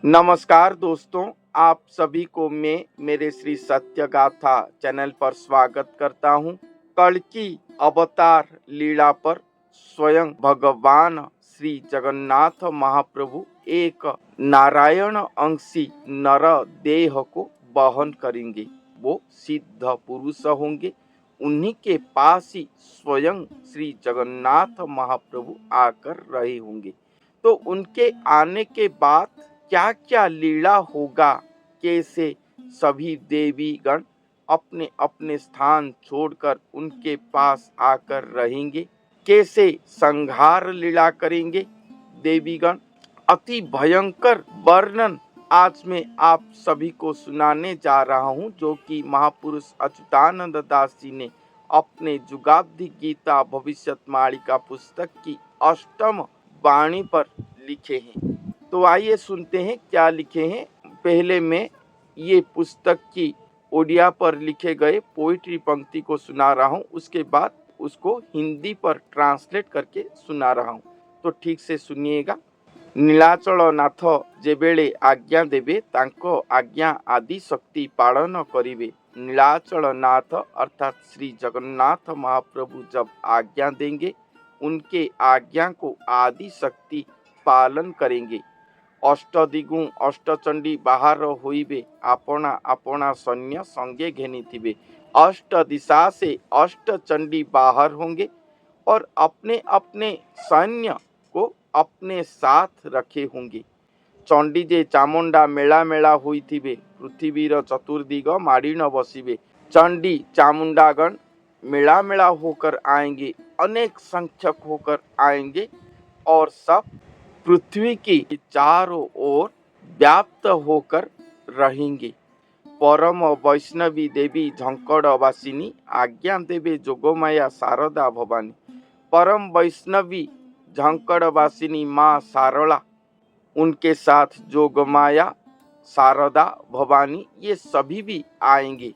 नमस्कार दोस्तों, आप सभी को मैं मेरे श्री सत्य गाथा चैनल पर स्वागत करता हूँ। कल की अवतार लीला पर स्वयं भगवान श्री जगन्नाथ महाप्रभु एक नारायण अंशी नर देह को वहन करेंगे। वो सिद्ध पुरुष होंगे। उन्हीं के पास ही स्वयं श्री जगन्नाथ महाप्रभु आकर रहे होंगे। तो उनके आने के बाद क्या क्या लीला होगा, कैसे सभी देवी गण अपने अपने स्थान छोड़कर उनके पास आकर रहेंगे, कैसे संहार लीला करेंगे देवीगण, अति भयंकर वर्णन आज मैं आप सभी को सुनाने जा रहा हूँ, जो कि महापुरुष अच्युतानंद दास जी ने अपने जुगाब्दी गीता भविष्यमालिका पुस्तक की अष्टम वाणी पर लिखे हैं। तो आइए सुनते हैं क्या लिखे हैं। पहले मैं ये पुस्तक की ओडिया पर लिखे गए पोइट्री पंक्ति को सुना रहा हूँ, उसके बाद उसको हिंदी पर ट्रांसलेट करके सुना रहा हूँ। तो ठीक से सुनिएगा। नीलाचल नाथ जेबेले आज्ञा देवे तांको आज्ञा आदि शक्ति पालन करिवे। नीलाचल नाथ अर्थात श्री जगन्नाथ महाप्रभु जब आज्ञा देंगे, उनके आज्ञा को आदि शक्ति पालन करेंगे। अष्टदिगु अष्टचंडी बाहर होइबे, आपना आपना सैन्य संगे घेनिथिबे। अष्ट दिशा से अष्टचंडी बाहर होंगे और अपने अपने सैन्य को अपने साथ रखे होंगे। चंडी जे चामुंडा मेला मेला होइथिबे, पृथ्वीर चतुर्दिग माड़ी न बसिबे। चंडी चामुंडागण मेला मेला होकर आएंगे, अनेक संख्यक होकर आएंगे और सब पृथ्वी की चारों ओर व्याप्त होकर रहेंगे। परम वैष्णवी देवी झंकड़वासिनी आज्ञा देवे जोगमाया शारदा भवानी। परम वैष्णवी झंकड़वासिनी माँ शारदा, उनके साथ जोगमाया शारदा भवानी, ये सभी भी आएंगे।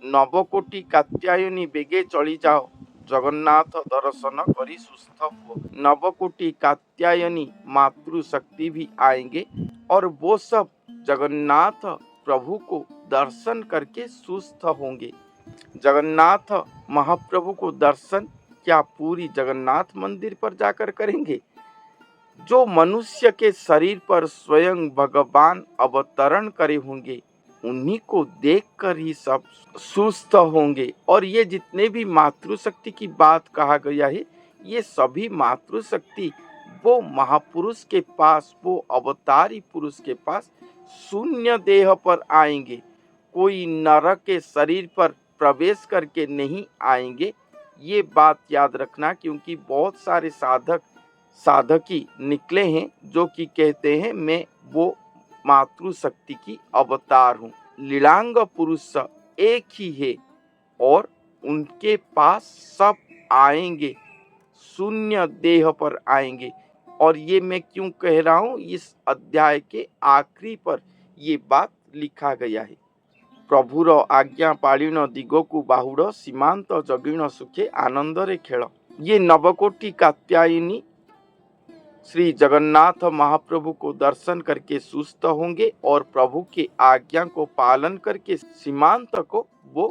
नवकोटि कात्यायनी बेगे चली जाओ, जगन्नाथ दर्शन करी सुस्थ हो। नवकोटि कात्यायनी मातृशक्ति भी आएंगे और वो सब जगन्नाथ प्रभु को दर्शन करके सुस्थ होंगे। जगन्नाथ महाप्रभु को दर्शन क्या पूरी जगन्नाथ मंदिर पर जाकर करेंगे? जो मनुष्य के शरीर पर स्वयं भगवान अवतरण करे होंगे, उन्हीं को देखकर ही सब सुस्थ होंगे। और ये जितने भी मातृशक्ति की बात कहा गया है, ये सभी मातृशक्ति वो महापुरुष के पास, वो अवतारी पुरुष के पास शून्य देह पर आएंगे। कोई नर के शरीर पर प्रवेश करके नहीं आएंगे। ये बात याद रखना, क्योंकि बहुत सारे साधकी निकले हैं जो कि कहते हैं मैं वो मातृशक्ति की अवतार हूँ। लीलांग पुरुष एक ही है और उनके पास सब आएंगे, शून्य देह पर आएंगे। और ये मैं क्यों कह रहा हूँ, इस अध्याय के आखिरी पर ये बात लिखा गया है। प्रभुर आज्ञा पालिन दिगकु बाहुड़, सीमांत जगिण सुखे आनंदरे खेल। ये नवकोटि कात्यायनी श्री जगन्नाथ महाप्रभु को दर्शन करके सुस्थ होंगे और प्रभु के आज्ञा को पालन करके सीमांत को वो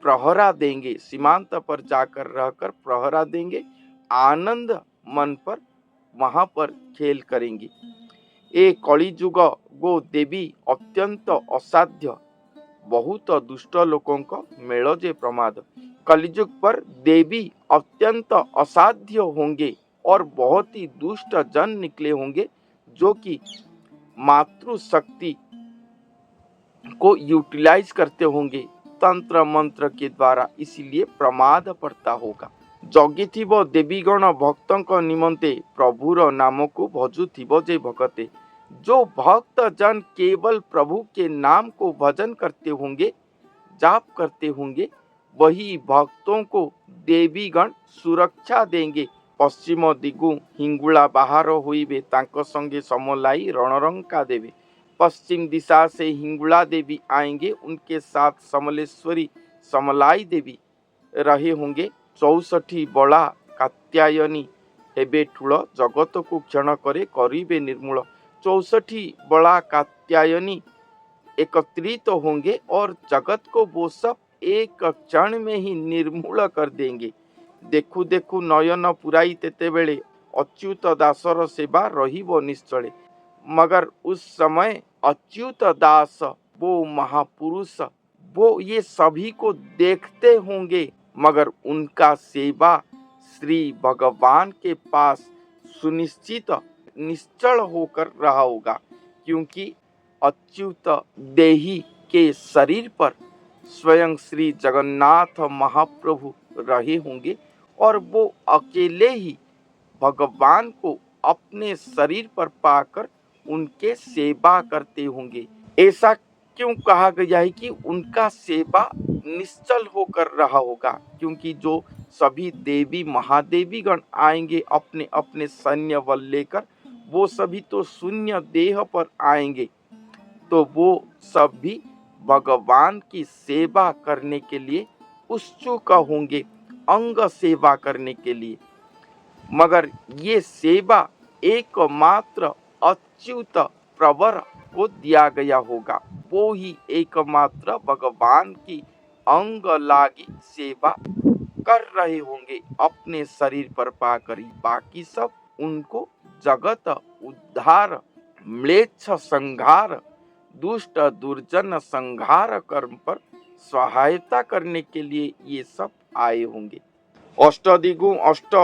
प्रहरा देंगे। सीमांत पर जाकर रहकर प्रहरा देंगे, आनंद मन पर वहां पर खेल करेंगे। ए कलिजुग गो देवी अत्यंत असाध्य, बहुत दुष्ट लोकों का मेल जे प्रमाद। कलिजुग पर देवी अत्यंत असाध्य होंगे और बहुत ही दुष्ट जन निकले होंगे, जो कि मातृशक्ति को यूटिलाइज करते होंगे तंत्र मंत्र के द्वारा, इसीलिए प्रमाद पड़ता होगा। जगिथिब देवीगण भक्तों निमंते, प्रभुर नाम को भजुथिब जे भगते। जो भक्त जन केवल प्रभु के नाम को भजन करते होंगे, जाप करते होंगे, वही भक्तों को देवीगण सुरक्षा देंगे। पश्चिम दिगु हिंगुला बाहर होइबे, तांको संगे समलाई रणरंका देवे। पश्चिम दिशा से हिंगुला देवी आएंगे, उनके साथ समलेश्वरी समलाई देवी रहे होंगे। 64 बड़ा कात्यायनी हेबे ठूल, जगत को क्षण करे करिबे निर्मूल। 64 बड़ा कात्यायनी एकत्रित होंगे और जगत को वो सब एक क्षण में ही निर्मूल कर देंगे। देखु देखु नयन पुराई तेते बेले अच्युत दासर सेवा रहिबो निश्चले। मगर उस समय अच्युत दास वो महापुरुष वो ये सभी को देखते होंगे, मगर उनका सेवा श्री भगवान के पास सुनिश्चित निश्चल होकर रहा होगा, क्योंकि अच्युत देही के शरीर पर स्वयं श्री जगन्नाथ महाप्रभु रहे होंगे और वो अकेले ही भगवान को अपने शरीर पर पाकर उनके सेवा करते होंगे। ऐसा क्यों कहा गया है कि उनका सेवा निश्चल होकर रहा होगा? क्योंकि जो सभी देवी महादेवी गण आएंगे अपने अपने सैन्य बल लेकर, वो सभी तो शून्य देह पर आएंगे, तो वो सभी भगवान की सेवा करने के लिए उत्सुक होंगे, अंग सेवा करने के लिए। मगर ये सेवा एकमात्र अच्युत प्रवर को दिया गया होगा, वो ही एकमात्र भगवान की अंग लागी सेवा कर रहे होंगे अपने शरीर पर पाकर ही। बाकी सब उनको जगत उद्धार, म्लेच्छ संहार, दुष्ट दुर्जन संहार कर्म पर सहायता करने के लिए ये सब आए होंगे। अष्टदिगु अष्ट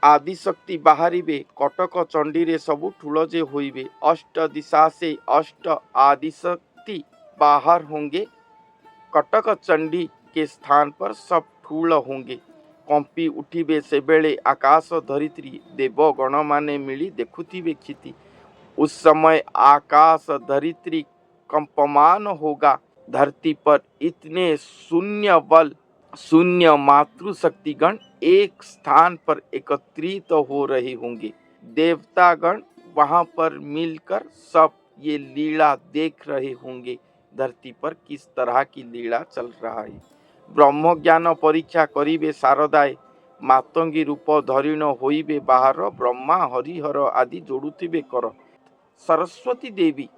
आदिशक्ति बाहरिबे, कटक चंडी रे सबु ठुल जे होइबे। अष्ट दिशा से अष्ट आदिशक्ति बाहर होंगे, कटक चंडी के स्थान पर सब ठूल होंगे। कंपी उठिबे से बेले आकाश धरित्री, देव गण माने मिली देखुथिबे क्षिति। उस समय आकाश धरित्री कंपमान होगा, धरती पर इतने शून्य बल, शून्य मातृशक्तिगण एक स्थान पर एकत्रित हो रहे होंगे। देवतागण वहां पर मिलकर सब ये लीला देख रहे होंगे, धरती पर किस तरह की लीला चल रहा है। ब्रह्म ज्ञान परीक्षा करिबे शारदाए, मातंगी रूप धरिण होइबे बाहर। ब्रह्मा हरिहर आदि जोड़ुथिबे कर। सरस्वती देवी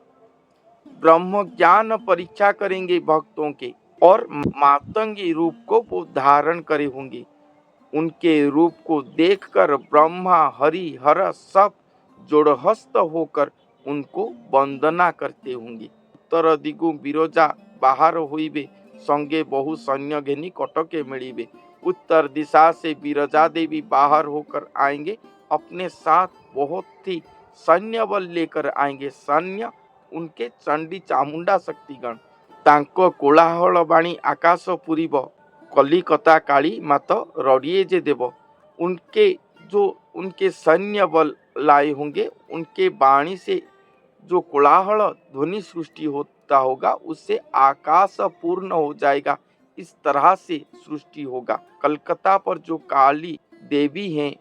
ब्रह्म ज्ञान परीक्षा करेंगे भक्तों के, और मातंगी रूप को वो धारण करे होंगे। उनके रूप को देखकर ब्रह्मा हरि हर सब जोड़हस्त होकर उनको वंदना करते होंगे। उत्तर दिगु बिरोजा बाहर होइबे, संगे बहु सैन्य घेनी कटके मिलिबे। उत्तर दिशा से बिरजा देवी बाहर होकर आएंगे, अपने साथ बहुत ही सैन्य बल लेकर आएंगे। सैन्य उनके चंडी चामुंडा शक्तिगण। तांको कोलाहल बाणी आकाश पुरीब, कलिकता काली मात रड़िए जे देव। उनके सैन्य बल लाए होंगे, उनके बाणी से जो कोलाहल ध्वनि सृष्टि होता होगा उससे आकाश पूर्ण हो जाएगा। इस तरह से सृष्टि होगा। कलकत्ता पर जो काली देवी हैं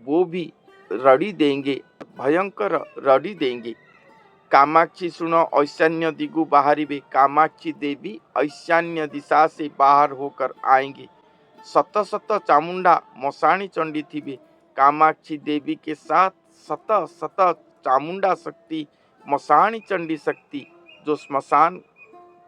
वो भी रड़ी देंगे, भयंकर रड़ी देंगे। कामाक्षी सुनो ऐशान्य दिगु बाहरिबे, कामाक्षी देवी ऐशान्य दिशा से बाहर होकर आएंगे। शत शत चामुंडा मसाणी चंडी थिबे। कामाक्षी देवी के साथ शत शत चामुंडा शक्ति, मसाणी चंडी शक्ति जो स्मशान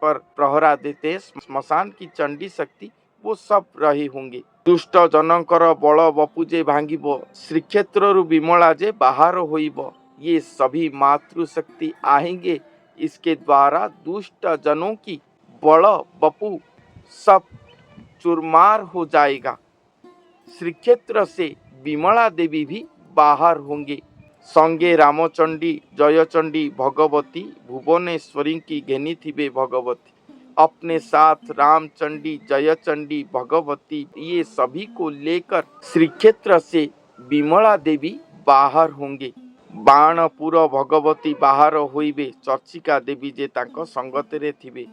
पर प्रहरा देते हैं, स्मशान की चंडी शक्ति, वो सब रहे होंगे। दुष्ट जनकर बल बपुजे भांगिब, श्रीक्षेत्र रु विमला जे बाहर होइब। ये सभी मातृशक्ति आएंगे, इसके द्वारा दुष्ट जनों की बल बपु सब चुरमार हो जाएगा। श्रीक्षेत्र से विमला देवी भी बाहर होंगे। संगे रामचंडी जयचंडी भगवती, भुवनेश्वरी की घेनी थिबे भगवती। अपने साथ रामचंडी जयचंडी भगवती ये सभी को लेकर श्रीक्षेत्र से विमला देवी बाहर होंगे। बाणपुर भगवती बाहर होइबे, चर्चिका देवी जे तांको संगतरे थिबे।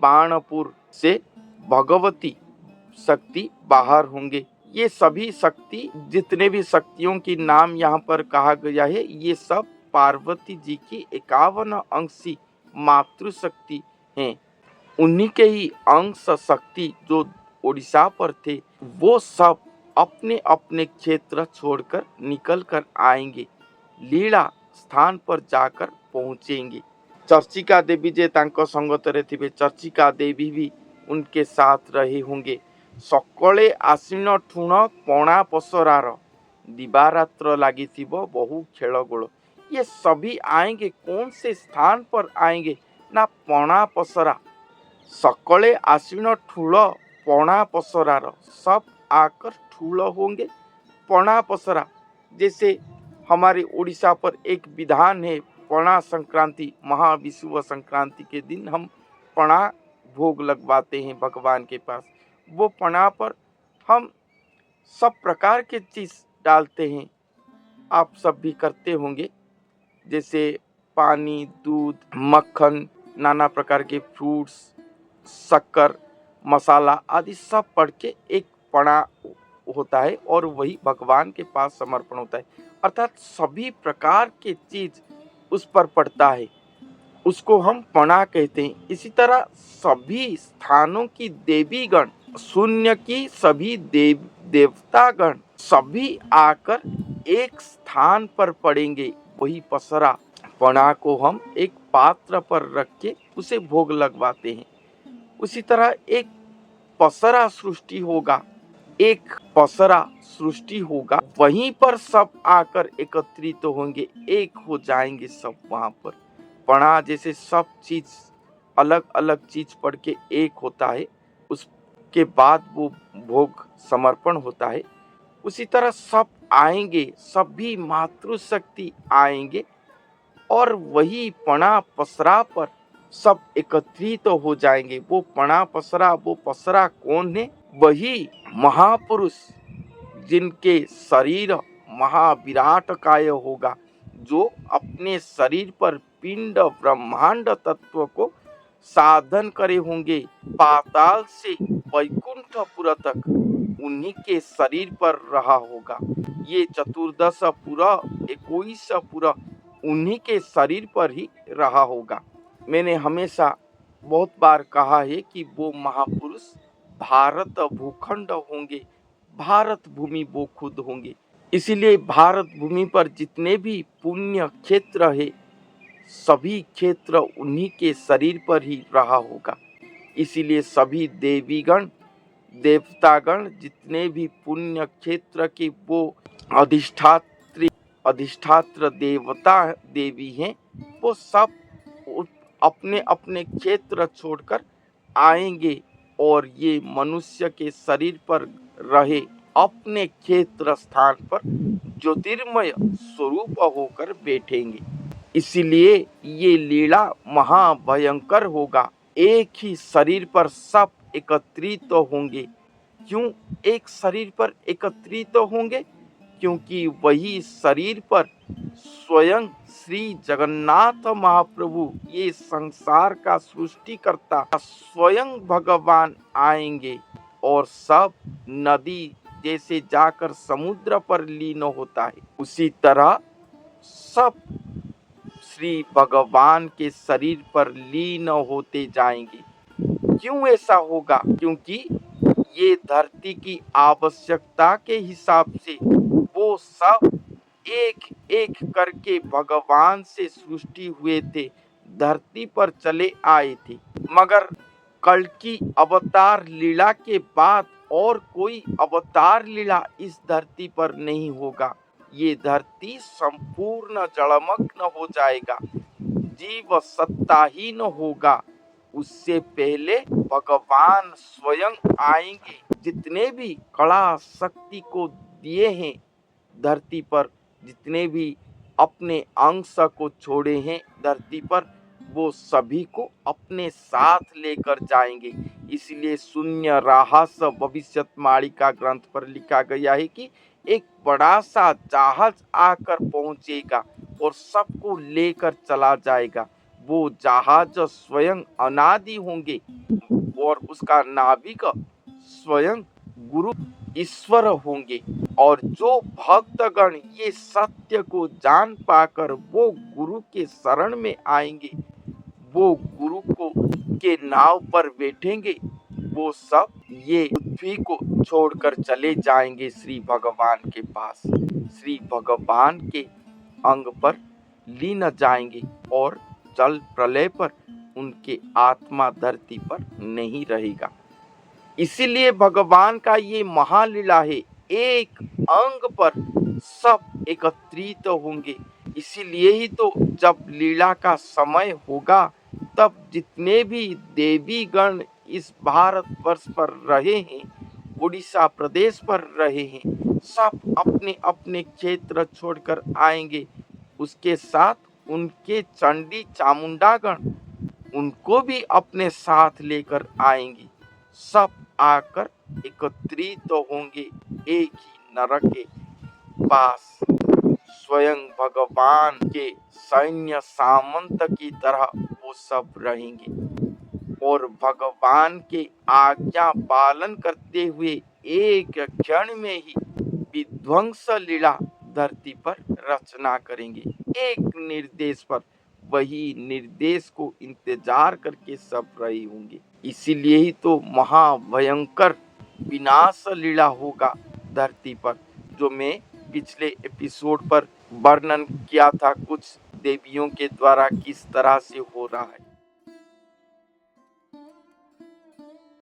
बाणपुर से भगवती शक्ति बाहर होंगे। ये सभी शक्ति, जितने भी शक्तियों की नाम यहाँ पर कहा गया है, ये सब पार्वती जी की 51 अंशी मातृशक्ति हैं। उन्हीं के ही अंश शक्ति जो उड़ीसा पर थे, वो सब अपने अपने क्षेत्र छोड़कर निकल कर आएंगे, लीला स्थान पर जाकर पहुँचेंगे। चर्चिका देवी जे तांको संगतरे थिबे, चर्चिका देवी भी उनके साथ रहे होंगे। सकले आसीन ठुण पणा पसरार, दिवारात्र लागिथिबो बहु खेलगोल। ये सभी आएंगे, कौन से स्थान पर आएंगे ना पणा पसरा। सकले आसीन ठूल पणा पसरार, सब आकर ठूल होंगे पणा पसरा। जैसे हमारे उड़ीसा पर एक विधान है, पणा संक्रांति, महाविषुव संक्रांति के दिन हम पणा भोग लगवाते हैं भगवान के पास। वो पणा पर हम सब प्रकार के चीज डालते हैं, आप सब भी करते होंगे, जैसे पानी, दूध, मक्खन, नाना प्रकार के फ्रूट्स, शक्कर, मसाला आदि सब पड़ के एक पणा होता है और वही भगवान के पास समर्पण होता है। अर्थात सभी प्रकार के चीज उस पर पड़ता है, उसको हम पणा कहते हैं। इसी तरह सभी स्थानों की देवीगण, शून्य की सभी देवतागण सभी आकर एक स्थान पर पड़ेंगे, वही पसरा। पणा को हम एक पात्र पर रख के उसे भोग लगवाते हैं। उसी तरह एक पसरा सृष्टि होगा, एक पसरा सृष्टि होगा, वहीं पर सब आकर एकत्रित होंगे, एक हो जाएंगे सब वहां पर। पणा जैसे सब चीज अलग अलग चीज पढ़ के एक होता है, उसके बाद वो भोग समर्पण होता है। उसी तरह सब आएंगे, सभी मातृशक्ति आएंगे और वही पणा पसरा पर सब एकत्रित तो हो जाएंगे। वो पणा पसरा, वो पसरा कौन है? वही महापुरुष जिनके शरीर महाविराट काय होगा, जो अपने शरीर पर पिंड ब्रह्मांड तत्व को साधन करे होंगे, पाताल से वैकुंठपुर तक उन्हीं के शरीर पर रहा होगा। ये 14 पूरा 21 पूरा उन्हीं के शरीर पर ही रहा होगा। मैंने हमेशा बहुत बार कहा है कि वो महापुरुष भारत भूखंड होंगे, भारत भूमि वो खुद होंगे। इसीलिए भारत भूमि पर जितने भी पुण्य क्षेत्र है, सभी क्षेत्र उन्हीं के शरीर पर ही रहा होगा। इसीलिए सभी देवीगण, देवतागण, जितने भी पुण्य क्षेत्र के वो अधिष्ठात्र देवता देवी हैं, वो सब अपने अपने क्षेत्र छोड़कर आएंगे और ये मनुष्य के शरीर पर रहे अपने क्षेत्र स्थान पर ज्योतिर्मय स्वरूप होकर बैठेंगे। इसीलिए ये लीला महाभयंकर होगा। एक ही शरीर पर सब एकत्रित होंगे। क्यों एक शरीर पर एकत्रित होंगे? क्योंकि वही शरीर पर स्वयं श्री जगन्नाथ महाप्रभु, ये संसार का सृष्टिकर्ता स्वयं भगवान आएंगे और सब नदी जैसे जाकर समुद्र पर लीन होता है, उसी तरह सब श्री भगवान के शरीर पर लीन होते जाएंगे। क्यों ऐसा होगा? क्योंकि ये धरती की आवश्यकता के हिसाब से वो सब एक एक करके भगवान से सृष्टि हुए थे, धरती पर चले आए थे। मगर कल की अवतार लीला के बाद और कोई अवतार लीला इस धरती पर नहीं होगा। ये धरती संपूर्ण जलमग्न हो जाएगा, जीव सत्ताहीन होगा। उससे पहले भगवान स्वयं आएंगे। जितने भी कला शक्ति को दिए हैं धरती पर, जितने भी अपने अंश को छोड़े हैं धरती पर, वो सभी को अपने साथ लेकर जाएंगे। इसलिए शून्य राहस भविष्यवाणी ग्रंथ पर लिखा गया है कि एक बड़ा सा जहाज आकर पहुंचेगा और सबको लेकर चला जाएगा। वो जहाज स्वयं अनादि होंगे और उसका नाविक स्वयं गुरु ईश्वर होंगे। और जो भक्तगण ये सत्य को जान पाकर वो गुरु के शरण में आएंगे, वो गुरु को के नाव पर बैठेंगे, वो सब ये पृथ्वी को छोड़कर चले जाएंगे श्री भगवान के पास। श्री भगवान के अंग पर लीन जाएंगे और जल प्रलय पर उनके आत्मा धरती पर नहीं रहेगा। इसीलिए भगवान का ये महालीला है, एक अंग पर सब एकत्रित होंगे। इसीलिए ही तो जब लीला का समय होगा तब जितने भी देवी गण इस भारत वर्ष पर रहे हैं, उड़ीसा प्रदेश पर रहे हैं, सब अपने अपने क्षेत्र छोड़कर आएंगे। उसके साथ उनके चंडी चामुंडा गण उनको भी अपने साथ लेकर आएंगी। सब आकर एकत्रित होंगे एक ही नरक के पास। स्वयं भगवान के सैन्य सामंत की तरह वो सब रहेंगे और भगवान के आज्ञा पालन करते हुए एक क्षण में ही विध्वंस लीला धरती पर रचना करेंगे। एक निर्देश पर, वही निर्देश को इंतजार करके सब रहे होंगे। इसीलिए ही तो महाभयंकर विनाश लीला होगा धरती पर, जो मैं पिछले एपिसोड पर वर्णन किया था कुछ देवियों के द्वारा किस तरह से हो रहा है।